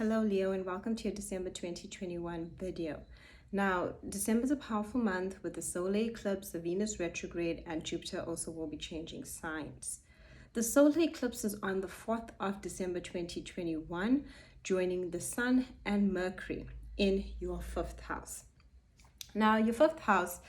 Hello Leo and welcome to your December 2021 video. Now, December is a powerful month with the solar eclipse, the Venus retrograde, and Jupiter also will be changing signs. The solar eclipse is on the 4th of December 2021, joining the Sun and Mercury in your 5th house. Now, your 5th house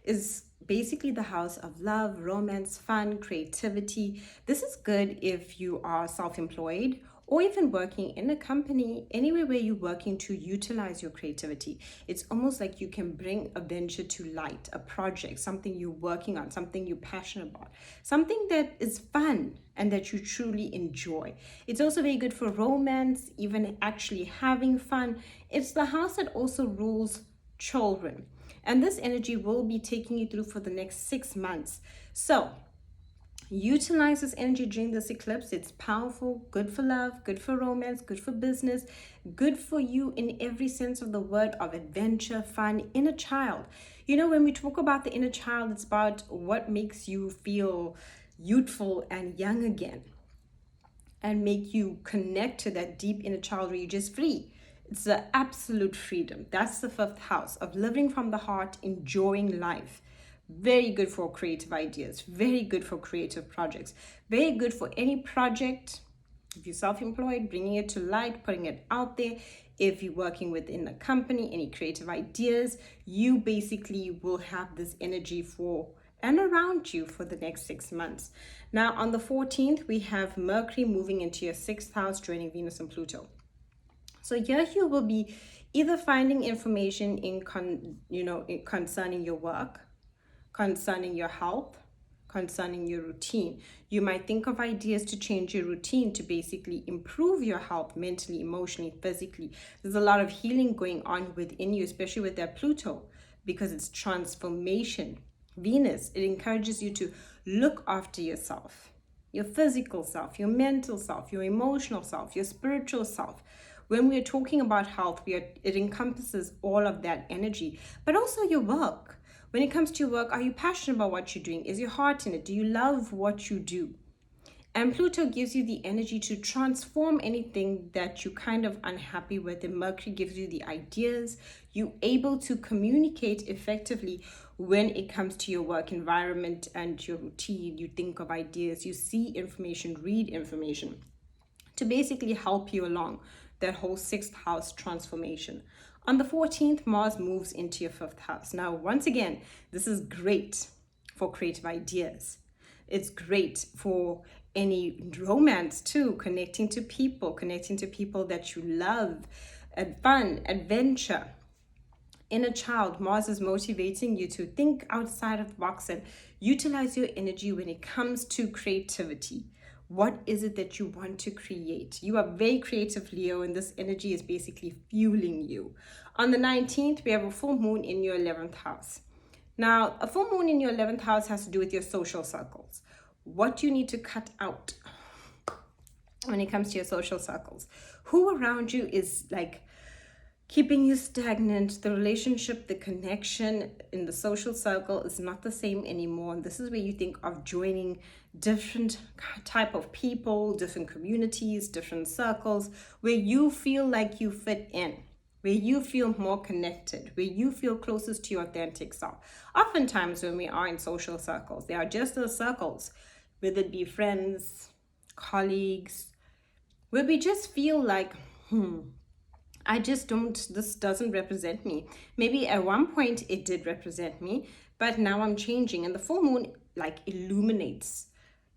is basically the house of love, romance, fun, creativity. This is good if you are self-employed or even working in a company, anywhere where you're working to utilize your creativity. It's almost like you can bring a venture to light, a project, something you're working on, something you're passionate about, something that is fun and that you truly enjoy. It's also very good for romance, even actually having fun. It's the house that also rules children. And this energy will be taking you through for the next 6 months. So utilize this energy during this eclipse. It's powerful, good for love, good for romance, good for business, good for you in every sense of the word of adventure, fun, inner child. You know, when we talk about the inner child, it's about what makes you feel youthful and young again and make you connect to that deep inner child where you're just free. It's the absolute freedom. That's the 5th house of living from the heart, enjoying life. Very good for creative ideas, very good for creative projects, very good for any project. If you're self-employed, bringing it to light, putting it out there. If you're working within a company, any creative ideas, you basically will have this energy for and around you for the next 6 months. Now, on the 14th, we have Mercury moving into your 6th house, joining Venus and Pluto. So here you will be either finding information concerning your work, concerning your health, concerning your routine. You might think of ideas to change your routine to basically improve your health mentally, emotionally, physically. There's a lot of healing going on within you, especially with that Pluto, because it's transformation. Venus, it encourages you to look after yourself, your physical self, your mental self, your emotional self, your spiritual self. When we're talking about health, it encompasses all of that energy, but also your work. When it comes to your work, are you passionate about what you're doing? Is your heart in it? Do you love what you do? And Pluto gives you the energy to transform anything that you're kind of unhappy with. And Mercury gives you the ideas. You're able to communicate effectively when it comes to your work environment and your routine. You think of ideas, you see information, read information to basically help you along that whole 6th house transformation. On the 14th, Mars moves into your 5th house. Now, once again, this is great for creative ideas. It's great for any romance too, connecting to people that you love, and fun, adventure. Inner child, Mars is motivating you to think outside of the box and utilize your energy when it comes to creativity. What is it that you want to create? You are very creative, Leo, and this energy is basically fueling you. On the 19th, we have a full moon in your 11th house. Now, a full moon in your 11th house has to do with your social circles. What you need to cut out when it comes to your social circles. Who around you is like keeping you stagnant? The relationship, the connection in the social circle is not the same anymore. And this is where you think of joining different type of people, different communities, different circles, where you feel like you fit in, where you feel more connected, where you feel closest to your authentic self. Oftentimes when we are in social circles, they are just those circles, whether it be friends, colleagues, where we just feel like, this doesn't represent me. Maybe at one point it did represent me, but now I'm changing. And the full moon like illuminates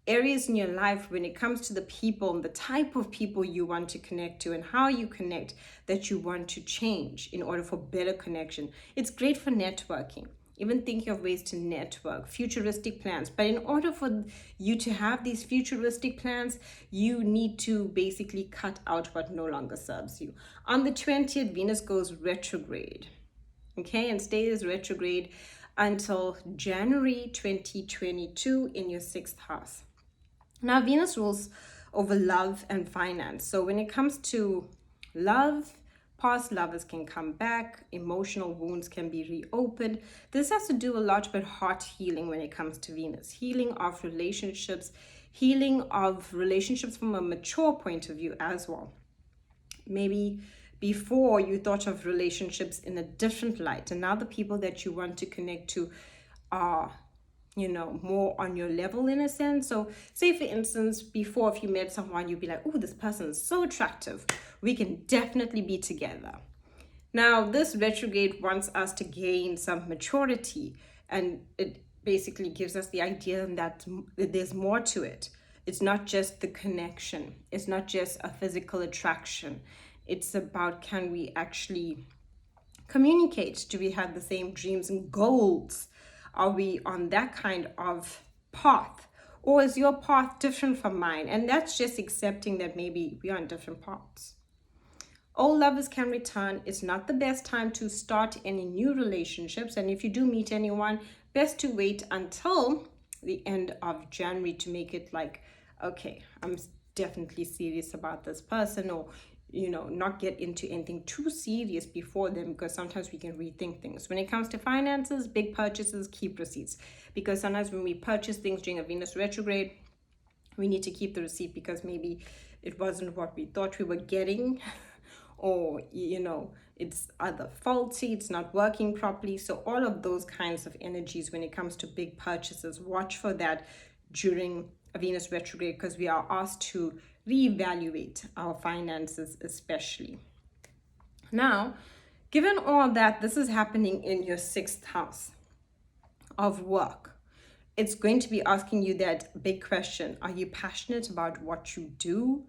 areas in your life when it comes to the people and the type of people you want to connect to and how you connect that you want to change in order for better connection. It's great for networking, even thinking of ways to network, futuristic plans. But in order for you to have these futuristic plans, you need to basically cut out what no longer serves you. On the 20th, Venus goes retrograde, okay, and stays retrograde until January 2022 in your 6th house. Now, Venus rules over love and finance. So when it comes to love, past lovers can come back, emotional wounds can be reopened. This has to do a lot with heart healing when it comes to Venus. Healing of relationships from a mature point of view as well. Maybe before you thought of relationships in a different light, and now the people that you want to connect to are, more on your level in a sense. So say for instance, before, if you met someone, you'd be like, oh, this person is so attractive, we can definitely be together. Now this retrograde wants us to gain some maturity, and it basically gives us the idea that there's more to it. It's not just the connection, it's not just a physical attraction. It's about, can we actually communicate? Do we have the same dreams and goals? Are we on that kind of path? Or is your path different from mine? And that's just accepting that maybe we are on different paths. Old lovers can return. It's not the best time to start any new relationships. And if you do meet anyone, best to wait until the end of January to make it like, okay, I'm definitely serious about this person, or not get into anything too serious before then, because sometimes we can rethink things. When it comes to finances, big purchases, keep receipts, because sometimes when we purchase things during a Venus retrograde, we need to keep the receipt because maybe it wasn't what we thought we were getting, or it's either faulty, it's not working properly. So all of those kinds of energies when it comes to big purchases, watch for that during a Venus retrograde, because we are asked to reevaluate our finances especially. Now, given all that, this is happening in your 6th house of work. It's going to be asking you that big question. Are you passionate about what you do?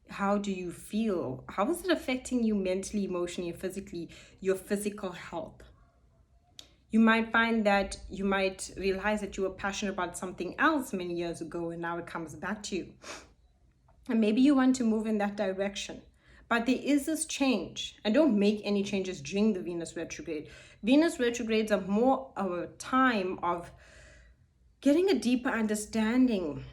How do you feel? How is it affecting you mentally, emotionally, and physically, your physical health? You might find that you might realize that you were passionate about something else many years ago, and now it comes back to you. And maybe you want to move in that direction. But there is this change. And don't make any changes during the Venus retrograde. Venus retrogrades are more of a time of getting a deeper understanding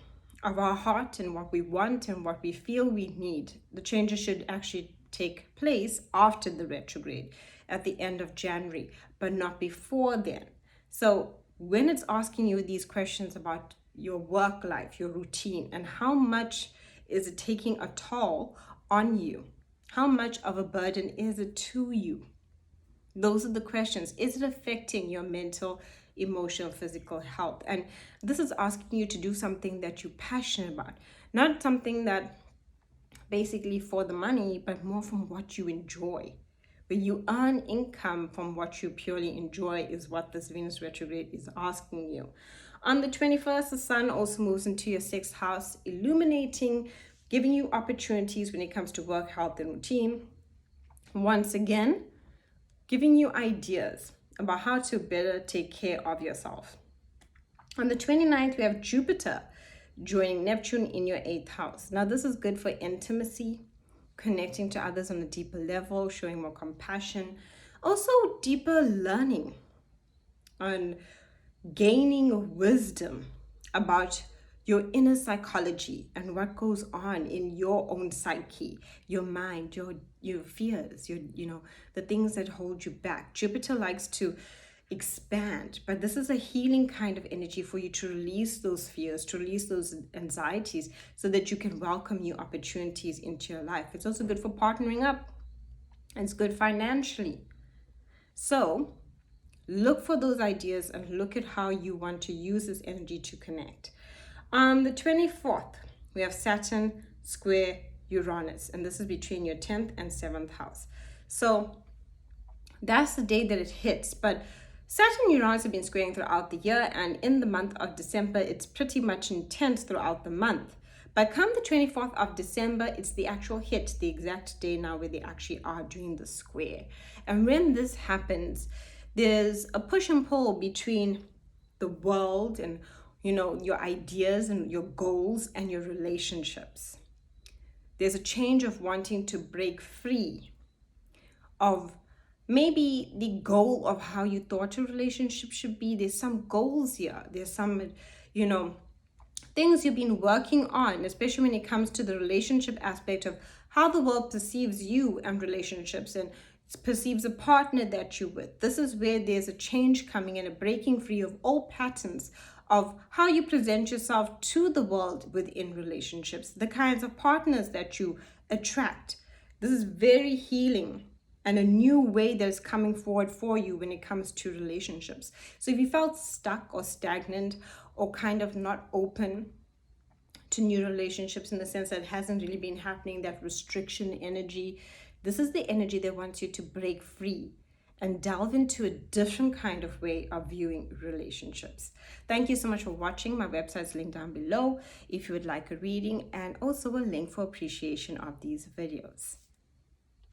of our heart and what we want and what we feel we need. The changes should actually take place after the retrograde at the end of January, but not before then. So when it's asking you these questions about your work life, your routine, and how much is it taking a toll on you? How much of a burden is it to you? Those are the questions. Is it affecting your mental, emotional, physical health? And this is asking you to do something that you're passionate about, not something that basically for the money, but more from what you enjoy. Where you earn income from what you purely enjoy is what this Venus retrograde is asking you. On the 21st, the sun also moves into your 6th house, illuminating, giving you opportunities when it comes to work, health, and routine. Once again, giving you ideas about how to better take care of yourself. On the 29th, we have Jupiter joining Neptune in your 8th house. Now, this is good for intimacy, connecting to others on a deeper level, showing more compassion, also deeper learning and gaining wisdom about your inner psychology and what goes on in your own psyche, your mind, your fears, the things that hold you back. Jupiter likes to expand, but this is a healing kind of energy for you to release those fears, to release those anxieties, so that you can welcome new opportunities into your life. It's also good for partnering up, and it's good financially. So look for those ideas and look at how you want to use this energy to connect. On the 24th, we have Saturn square Uranus, and this is between your 10th and 7th house. So that's the day that it hits. But Saturn and Uranus have been squaring throughout the year, and in the month of December, it's pretty much intense throughout the month. But come the 24th of December, it's the actual hit, the exact day now where they actually are doing the square. And when this happens, there's a push and pull between the world and your ideas and your goals and your relationships. There's a change of wanting to break free of maybe the goal of how you thought a relationship should be. There's some goals here. There's some, things you've been working on, especially when it comes to the relationship aspect of how the world perceives you and relationships and perceives a partner that you're with. This is where there's a change coming and a breaking free of old patterns of how you present yourself to the world within relationships, the kinds of partners that you attract, This is very healing and a new way that is coming forward for you when it comes to relationships. So if you felt stuck or stagnant or kind of not open to new relationships, in the sense that it hasn't really been happening, that restriction energy, this is the energy that wants you to break free and delve into a different kind of way of viewing relationships. Thank you so much for watching. My website is linked down below if you would like a reading, and also a link for appreciation of these videos.